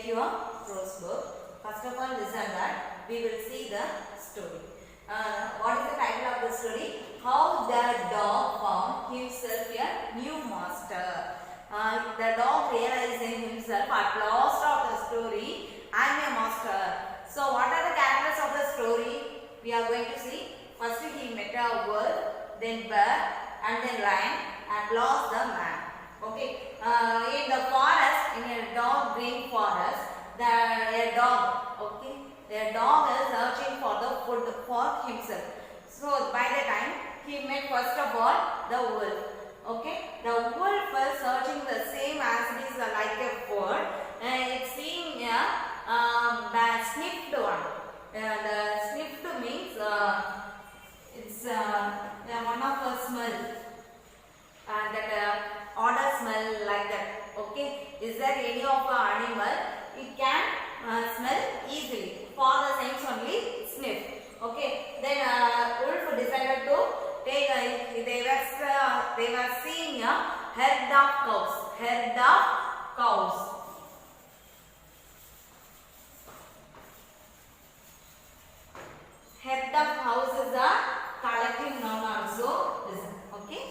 your prose book. First of all, listen that we will see the story. What is the title of the story? How the dog found himself a new master. The dog realizing himself at last of the story, I am a master. So what are the characters of the story? We are going to see. First he met a wolf, then bear, and then lion, and lost the man. Okay. In the forest, in a dark green forest, a dog is searching for the food for himself. So by the time he met first of all the wolf. Okay, the wolf was searching the same as it is like a bird, and it's seeing the sniffed one. The sniffed means it's one of a smell. That odor smell like that. Okay, is there any of the animal it can smell easily? For the sense only sniff. Okay, then wolf decided to take they were seeing a herd of cows. Herd of cows. Herd of cows is a collective noun also. Listen. Okay.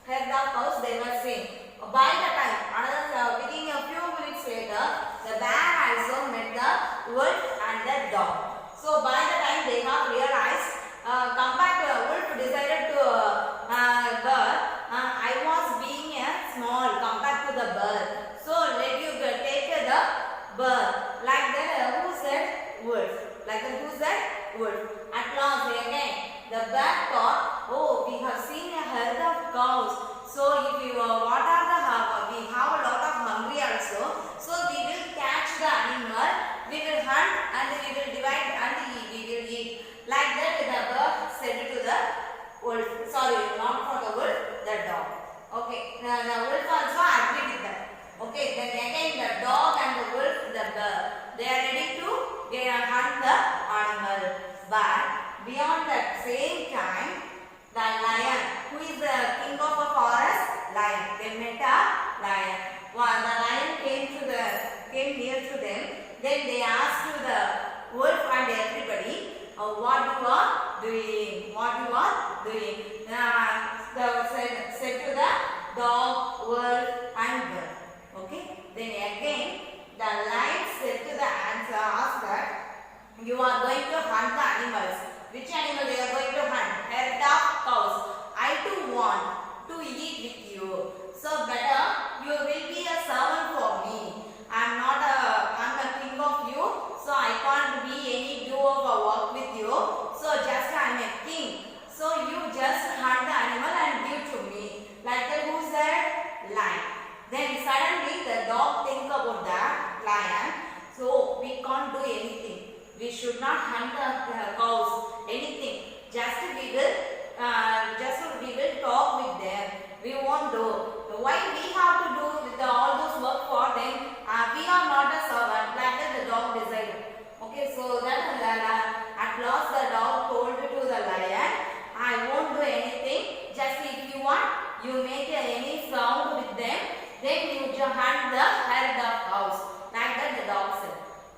Herd of cows they were seeing. By the time, within a few minutes later, the bear also met the wolf and the dog. So by the time they have realized, compared to a wolf decided to bird, I was being small compared to the bird. So let you take the bird. Like that, who said wolf? Like that, who said wolf? At last again, the bird thought, oh, we have seen a herd of cows. So if you what are the we have a lot of hungry also. So we will catch the animal, we will hunt and we will divide and we will eat. Like that the bird said to the wolf. Sorry, not for the wolf, the dog. Okay, the wolf also agreed with that. Okay, then again the dog and the wolf, the bird, they are ready to hunt the animal. But beyond that same time, the lion, who is the king of a forest, lion. They met a lion. Well, the lion came near to them. Then they asked to the wolf and everybody, what you are doing? What you are doing? Said to the dog, wolf, and bird. Okay. Then again, the lion said to the answer, asked that you are going to hunt the animals. Which animal they are going to hunt? Herd of cows. I too want to eat with you. So better you will be a servant for me. I'm a king of you. So I can't be any do of a work with you. So just I'm a king. So you just hunt the animal and give to me. Like that, who said? Lion. Then suddenly the dog think about the lion. So we can't do anything. We should not hunt the cows. Anything. Just we will talk with them. We won't do. Why we have to do with all those work for them? We are not a servant. Like that the dog decided. Okay, so that at last the dog told to the lion, I won't do anything. Just if you want, you make any sound with them. Then you hunt the herd of cows. Like that the dog said.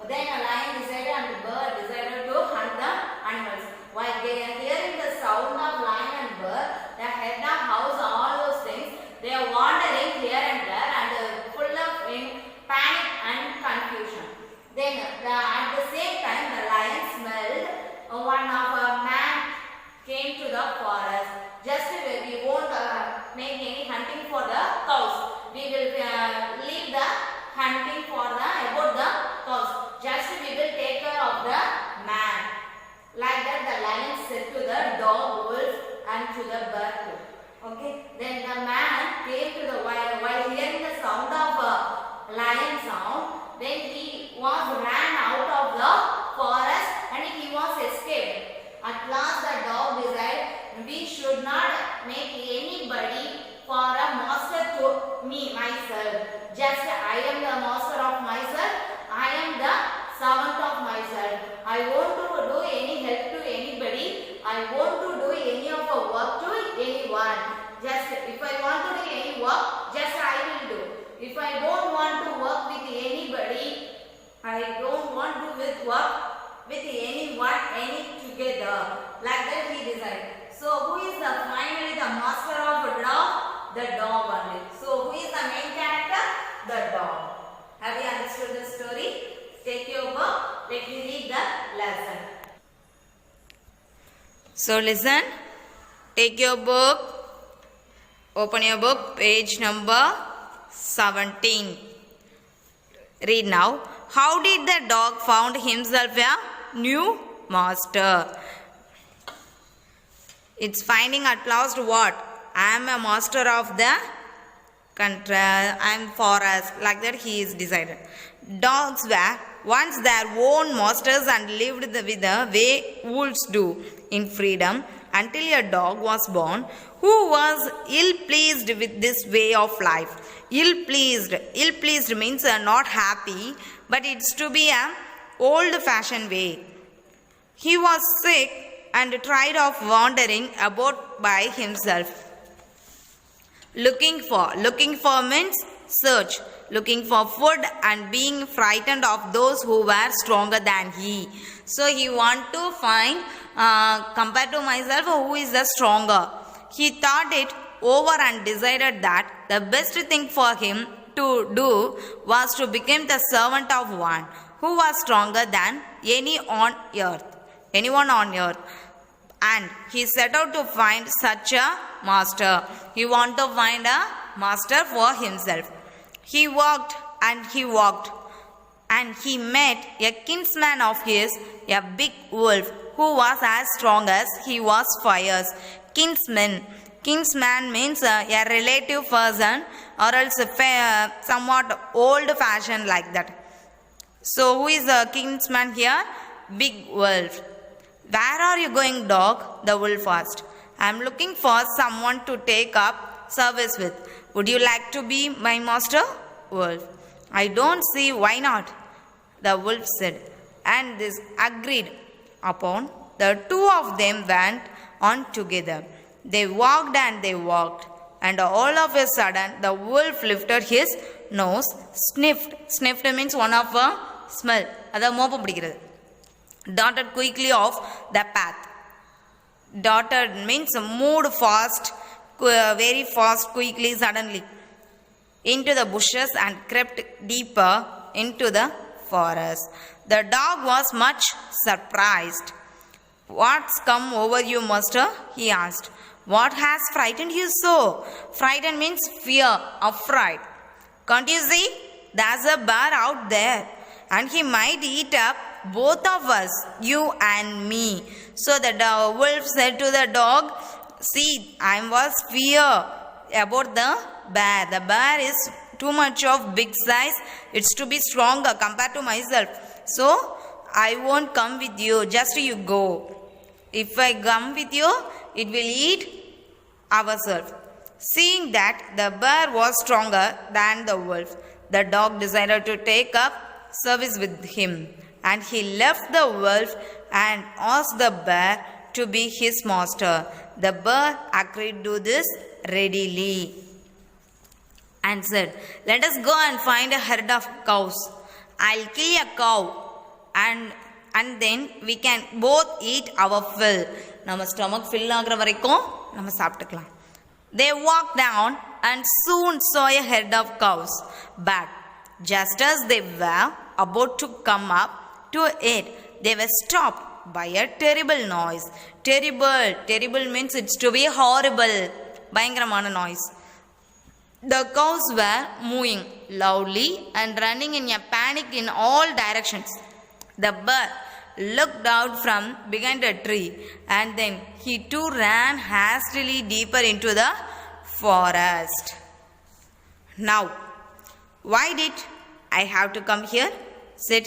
Then a lion decided and the bird decided to hunt the animals. While they are hearing the sound of lion and bird, the head of house, all those things, they are wandering here and there and full of panic and confusion. Then at the same time, the lion smelled one of a man came to the forest. Just we won't make any hunting for the cows. We will leave the hunting for about the cows. Just we will take care of the man. Like that the lion said to the dog, wolf and to the bird. Okay. Then the man came to the while hearing the sound of lion sound. Then he ran out of the forest and he was escaped. At last the dog decided we should not make anybody for a master to me myself. Just I am the master of myself. I am the servant of myself. I want to do any help to anybody. I want to do any of a work to anyone. Just if I want So listen, take your book, open your book, page number 17. Read now. How did the dog found himself a new master? It's finding at last what? I am a master of the country, I am forest. Like that he is decided. Dogs were once their own masters and lived with the way wolves do in freedom until a dog was born who was ill-pleased with this way of life. Ill-pleased means not happy, but it's to be an old-fashioned way. He was sick and tired of wandering about by himself. Looking for means search. Looking for food and being frightened of those who were stronger than he. So he want to find, compared to myself, who is the stronger. He thought it over and decided that the best thing for him to do was to become the servant of one who was stronger than anyone on earth. And he set out to find such a master. He want to find a master for himself. He walked, and he met a kinsman of his, a big wolf, who was as strong as he was fierce. Kinsman means a relative person, or else somewhat old-fashioned like that. So who is the kinsman here? Big wolf. Where are you going, dog? The wolf asked. I am looking for someone to take up service with. Would you like to be my master? Wolf. I don't see why not, the wolf said. And this agreed upon. The two of them went on together. They walked, and all of a sudden the wolf lifted his nose, sniffed. Sniffed means one of a smell. Darted quickly off the path. Darted means moved fast, very fast, quickly, suddenly, into the bushes and crept deeper into the forest. The dog was much surprised. What's come over you, master? He asked. What has frightened you so? Frightened means fear, affright. Can't you see? There's a bear out there, and he might eat up both of us, you and me. So the wolf said to the dog, see, I was fear about the bear. The bear is too much of big size. It's to be stronger compared to myself. So I won't come with you. Just you go. If I come with you, it will eat ourselves. Seeing that the bear was stronger than the wolf, the dog decided to take up service with him. And he left the wolf and asked the bear to be his master. The bear agreed to this readily and said, let us go and find a herd of cows. I'll kill a cow and then we can both eat our fill. Nama stomach fill ஆகிற வரைக்கும் நம்ம சாப்பிட்டுக்கலாம். They walked down and soon saw a herd of cows. But just as they were about to come up to it, they were stopped by a terrible noise. Terrible means it's to be horrible. பயங்கரமான noise. The cows were mooing loudly and running in a panic in all directions. The bear looked out from behind a tree, and then he too ran hastily deeper into the forest. Now, why did I have to come here? said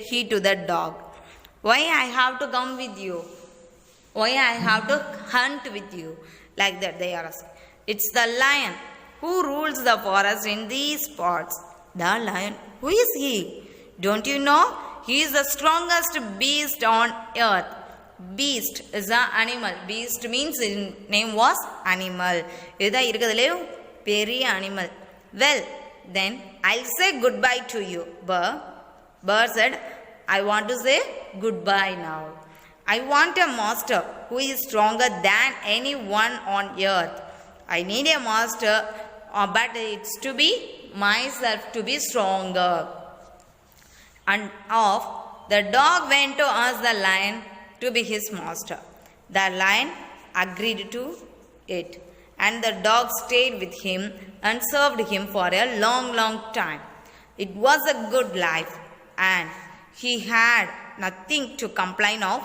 he to the dog. Why I have to come with you? Why I have to hunt with you? Like that they are asking. It's the lion who rules the forest in these spots. The lion. Who is he? Don't you know? He is the strongest beast on earth. Beast is an animal. Beast means his name was animal. Idha irukadile peri animal. Well, then I'll say goodbye to you. Bear said, I want to say goodbye now. I want a master who is stronger than anyone on earth. I need a master, but it's to be myself to be stronger. And off the dog went to ask the lion to be his master. The lion agreed to it, and the dog stayed with him and served him for a long, long time. It was a good life, and he had nothing to complain of,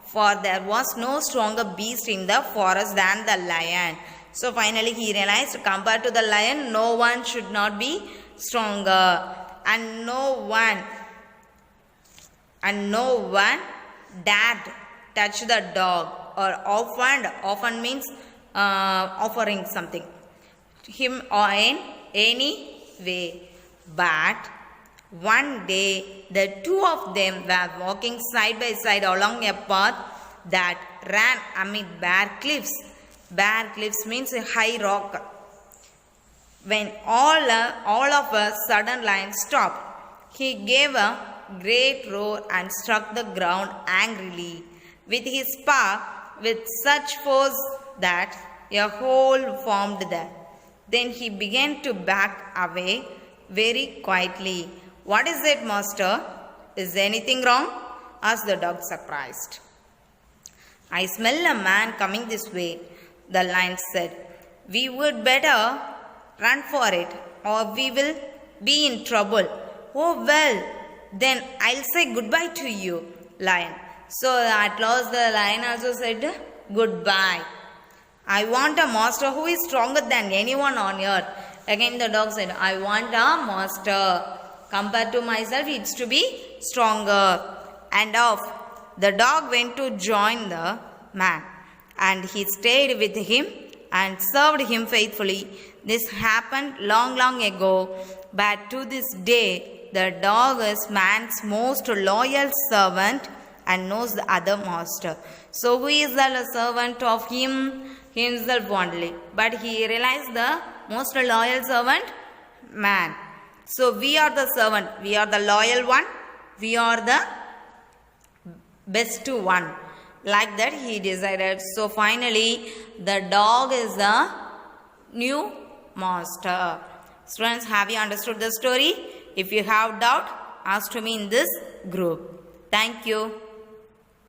for there was no stronger beast in the forest than the lion. So finally he realized, compared to the lion, no one should not be stronger, and no one dared touch the dog or often means offering something him or in any way. But one day the two of them were walking side by side along a path that ran amid bare cliffs. Bare cliffs means a high rock. When all of a sudden lion stopped, he gave a great roar and struck the ground angrily with his paw with such force that a hole formed there. Then he began to back away very quietly. "What is it, master? Is anything wrong?" asked the dog, surprised. "I smell a man coming this way," the lion said. "We would better run for it, or we will be in trouble." "Oh, well, then I'll say goodbye to you, lion." So at last the lion also said goodbye. "I want a master who is stronger than anyone on earth." Again the dog said, "I want a master. Compared to myself, it's to be stronger." And off the dog went to join the man, and he stayed with him and served him faithfully. This happened long, long ago, but to this day, the dog is man's most loyal servant and knows the other master. So who is the servant of him? Himself only. But he realized the most loyal servant? Man. So we are the servant. We are the loyal one. We are the best one. Like that he decided. So finally the dog is the new master. Students, have you understood the story? If you have doubt, ask to me in this group. Thank you.